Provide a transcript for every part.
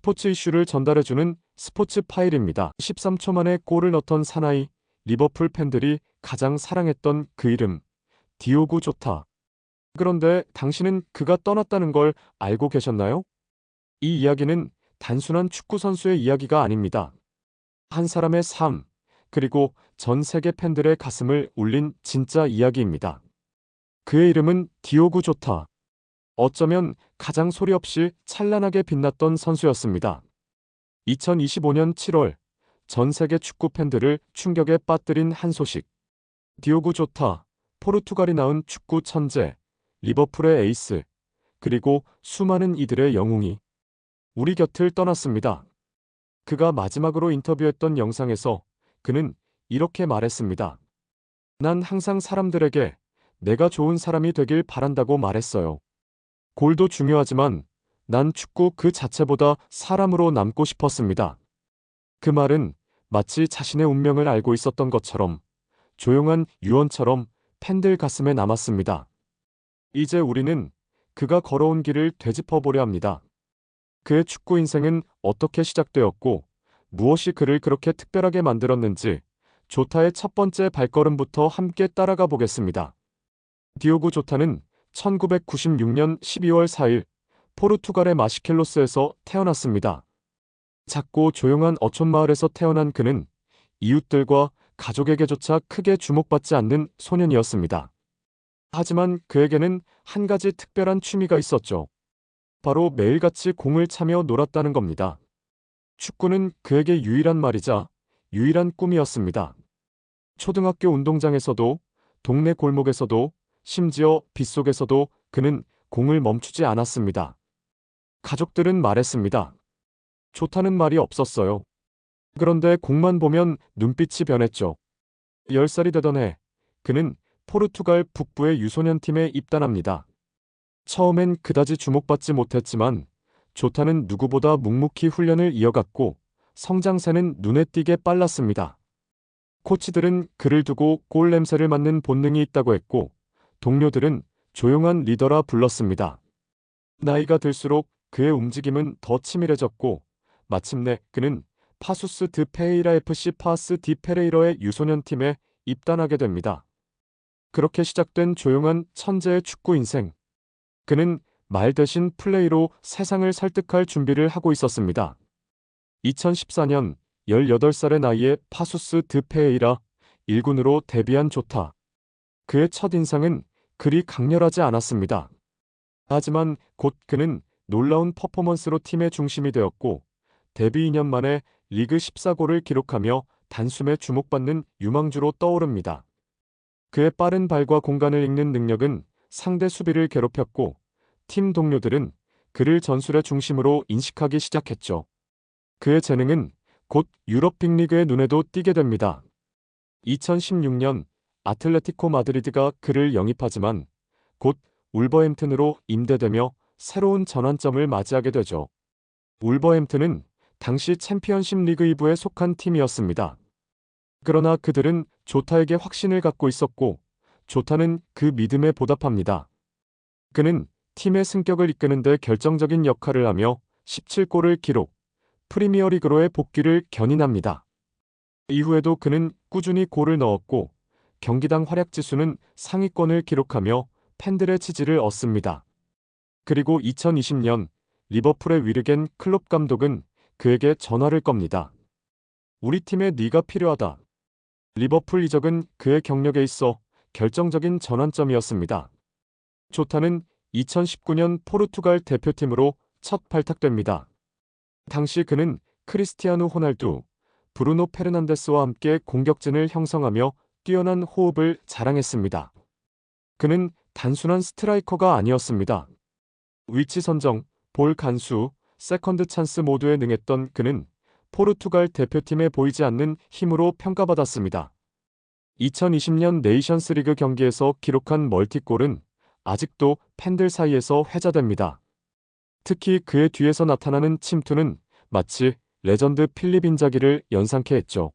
스포츠 이슈를 전달해주는 스포츠 파일입니다. 13초 만에 골을 넣던 사나이, 리버풀 팬들이 가장 사랑했던 그 이름, 디오구 조타. 그런데 당신은 그가 떠났다는 걸 알고 계셨나요? 이 이야기는 단순한 축구 선수의 이야기가 아닙니다. 한 사람의 삶, 그리고 전 세계 팬들의 가슴을 울린 진짜 이야기입니다. 그의 이름은 디오구 조타. 어쩌면 가장 소리 없이 찬란하게 빛났던 선수였습니다. 2025년 7월, 전 세계 축구 팬들을 충격에 빠뜨린 한 소식. 디오구 조타, 포르투갈이 낳은 축구 천재, 리버풀의 에이스, 그리고 수많은 이들의 영웅이 우리 곁을 떠났습니다. 그가 마지막으로 인터뷰했던 영상에서 그는 이렇게 말했습니다. 난 항상 사람들에게 내가 좋은 사람이 되길 바란다고 말했어요. 골도 중요하지만 난 축구 그 자체보다 사람으로 남고 싶었습니다. 그 말은 마치 자신의 운명을 알고 있었던 것처럼 조용한 유언처럼 팬들 가슴에 남았습니다. 이제 우리는 그가 걸어온 길을 되짚어보려 합니다. 그의 축구 인생은 어떻게 시작되었고 무엇이 그를 그렇게 특별하게 만들었는지 조타의 첫 번째 발걸음부터 함께 따라가 보겠습니다. 디오구 조타는 1996년 12월 4일 포르투갈의 마시켈로스에서 태어났습니다. 작고 조용한 어촌 마을에서 태어난 그는 이웃들과 가족에게조차 크게 주목받지 않는 소년이었습니다. 하지만 그에게는 한 가지 특별한 취미가 있었죠. 바로 매일같이 공을 차며 놀았다는 겁니다. 축구는 그에게 유일한 말이자 유일한 꿈이었습니다. 초등학교 운동장에서도, 동네 골목에서도, 심지어 빗속에서도 그는 공을 멈추지 않았습니다. 가족들은 말했습니다. 좋다는 말이 없었어요. 그런데 공만 보면 눈빛이 변했죠. 10살이 되던 해, 그는 포르투갈 북부의 유소년 팀에 입단합니다. 처음엔 그다지 주목받지 못했지만 조타는 누구보다 묵묵히 훈련을 이어갔고 성장세는 눈에 띄게 빨랐습니다. 코치들은 그를 두고 골 냄새를 맡는 본능이 있다고 했고 동료들은 조용한 리더라 불렀습니다. 나이가 들수록 그의 움직임은 더 치밀해졌고 마침내 그는 파수스 드 페레이라 FC 파스 디 페레이러의 유소년 팀에 입단하게 됩니다. 그렇게 시작된 조용한 천재의 축구 인생. 그는 말 대신 플레이로 세상을 설득할 준비를 하고 있었습니다. 2014년 18살의 나이에 파수스 드 페레이라 1군으로 데뷔한 조타. 그의 첫인상은 그리 강렬하지 않았습니다. 하지만 곧 그는 놀라운 퍼포먼스로 팀의 중심이 되었고 데뷔 2년 만에 리그 14골을 기록하며 단숨에 주목받는 유망주로 떠오릅니다. 그의 빠른 발과 공간을 읽는 능력은 상대 수비를 괴롭혔고 팀 동료들은 그를 전술의 중심으로 인식하기 시작했죠. 그의 재능은 곧 유럽 빅리그의 눈에도 띄게 됩니다. 2016년 아틀레티코 마드리드가 그를 영입하지만 곧 울버햄튼으로 임대되며 새로운 전환점을 맞이하게 되죠. 울버햄튼은 당시 챔피언십 리그 2부에 속한 팀이었습니다. 그러나 그들은 조타에게 확신을 갖고 있었고 조타는 그 믿음에 보답합니다. 그는 팀의 승격을 이끄는 데 결정적인 역할을 하며 17골을 기록, 프리미어리그로의 복귀를 견인합니다. 이후에도 그는 꾸준히 골을 넣었고 경기당 활약지수는 상위권을 기록하며 팬들의 지지를 얻습니다. 그리고 2020년 리버풀의 위르겐 클롭 감독은 그에게 전화를 겁니다. 우리 팀에 네가 필요하다. 리버풀 이적은 그의 경력에 있어 결정적인 전환점이었습니다. 조타는 2019년 포르투갈 대표팀으로 첫 발탁됩니다. 당시 그는 크리스티아누 호날두, 브루노 페르난데스와 함께 공격진을 형성하며 뛰어난 호흡을 자랑했습니다. 그는 단순한 스트라이커가 아니었습니다. 위치 선정, 볼 간수, 세컨드 찬스 모두에 능했던 그는 포르투갈 대표팀에 보이지 않는 힘으로 평가받았습니다. 2020년 네이션스리그 경기에서 기록한 멀티골은 아직도 팬들 사이에서 회자됩니다. 특히 그의 뒤에서 나타나는 침투는 마치 레전드 필립 인자기를 연상케 했죠.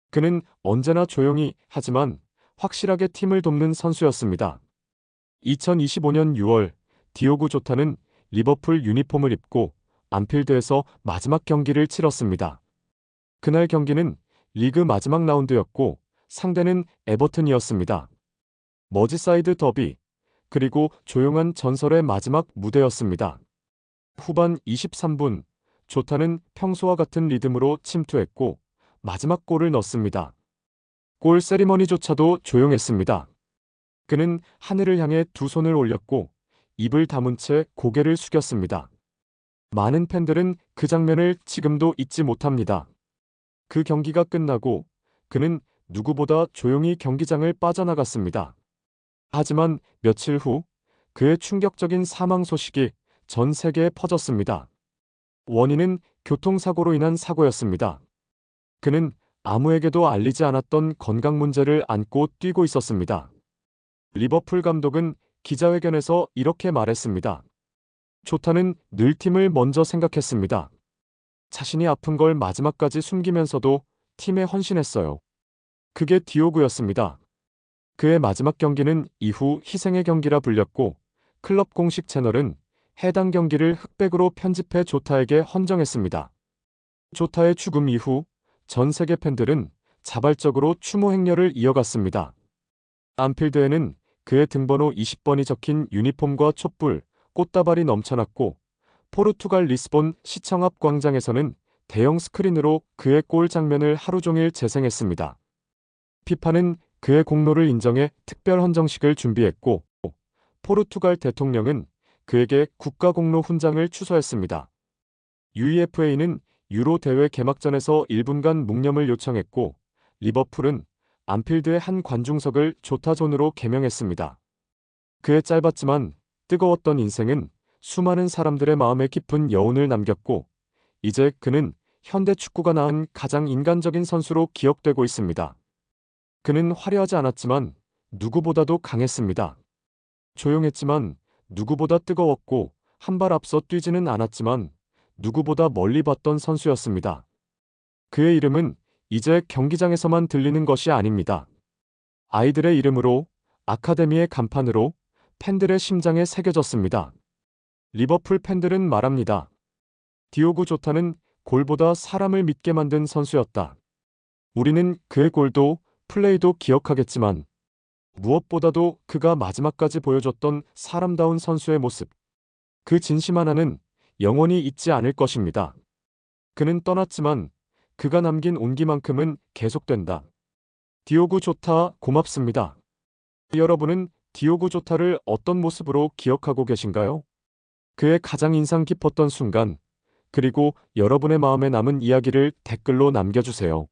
그는 언제나 조용히 하지만 확실하게 팀을 돕는 선수였습니다. 2025년 6월 디오구 조타는 리버풀 유니폼을 입고 안필드에서 마지막 경기를 치렀습니다. 그날 경기는 리그 마지막 라운드였고 상대는 에버튼이었습니다. 머지사이드 더비, 그리고 조용한 전설의 마지막 무대였습니다. 후반 23분, 조타는 평소와 같은 리듬으로 침투했고 마지막 골을 넣었습니다. 골 세리머니조차도 조용했습니다. 그는 하늘을 향해 두 손을 올렸고 입을 다문 채 고개를 숙였습니다. 많은 팬들은 그 장면을 지금도 잊지 못합니다. 그 경기가 끝나고 그는 누구보다 조용히 경기장을 빠져나갔습니다. 하지만 며칠 후 그의 충격적인 사망 소식이 전 세계에 퍼졌습니다. 원인은 교통사고로 인한 사고였습니다. 그는 아무에게도 알리지 않았던 건강 문제를 안고 뛰고 있었습니다. 리버풀 감독은 기자회견에서 이렇게 말했습니다. 조타는 늘 팀을 먼저 생각했습니다. 자신이 아픈 걸 마지막까지 숨기면서도 팀에 헌신했어요. 그게 디오구였습니다. 그의 마지막 경기는 이후 희생의 경기라 불렸고 클럽 공식 채널은 해당 경기를 흑백으로 편집해 조타에게 헌정했습니다. 조타의 죽음 이후 전 세계 팬들은 자발적으로 추모 행렬을 이어갔습니다. 안필드에는 그의 등번호 20번이 적힌 유니폼과 촛불, 꽃다발이 넘쳐났고 포르투갈 리스본 시청 앞 광장에서는 대형 스크린으로 그의 골 장면을 하루 종일 재생했습니다. 피파는 그의 공로를 인정해 특별 헌정식을 준비했고 포르투갈 대통령은 그에게 국가공로 훈장을 추서했습니다. UEFA는 유로 대회 개막전에서 1분간 묵념을 요청했고 리버풀은 안필드의 한 관중석을 조타존으로 개명했습니다. 그의 짧았지만 뜨거웠던 인생은 수많은 사람들의 마음에 깊은 여운을 남겼고 이제 그는 현대 축구가 낳은 가장 인간적인 선수로 기억되고 있습니다. 그는 화려하지 않았지만 누구보다도 강했습니다. 조용했지만 누구보다 뜨거웠고 한 발 앞서 뛰지는 않았지만 누구보다 멀리 봤던 선수였습니다. 그의 이름은 이제 경기장에서만 들리는 것이 아닙니다. 아이들의 이름으로, 아카데미의 간판으로, 팬들의 심장에 새겨졌습니다. 리버풀 팬들은 말합니다. 디오구 조타는 골보다 사람을 믿게 만든 선수였다. 우리는 그의 골도 플레이도 기억하겠지만 무엇보다도 그가 마지막까지 보여줬던 사람다운 선수의 모습, 그 진심 하나는 영원히 잊지 않을 것입니다. 그는 떠났지만 그가 남긴 온기만큼은 계속된다. 디오구 조타 고맙습니다. 여러분은 디오구 조타를 어떤 모습으로 기억하고 계신가요? 그의 가장 인상 깊었던 순간, 그리고 여러분의 마음에 남은 이야기를 댓글로 남겨주세요.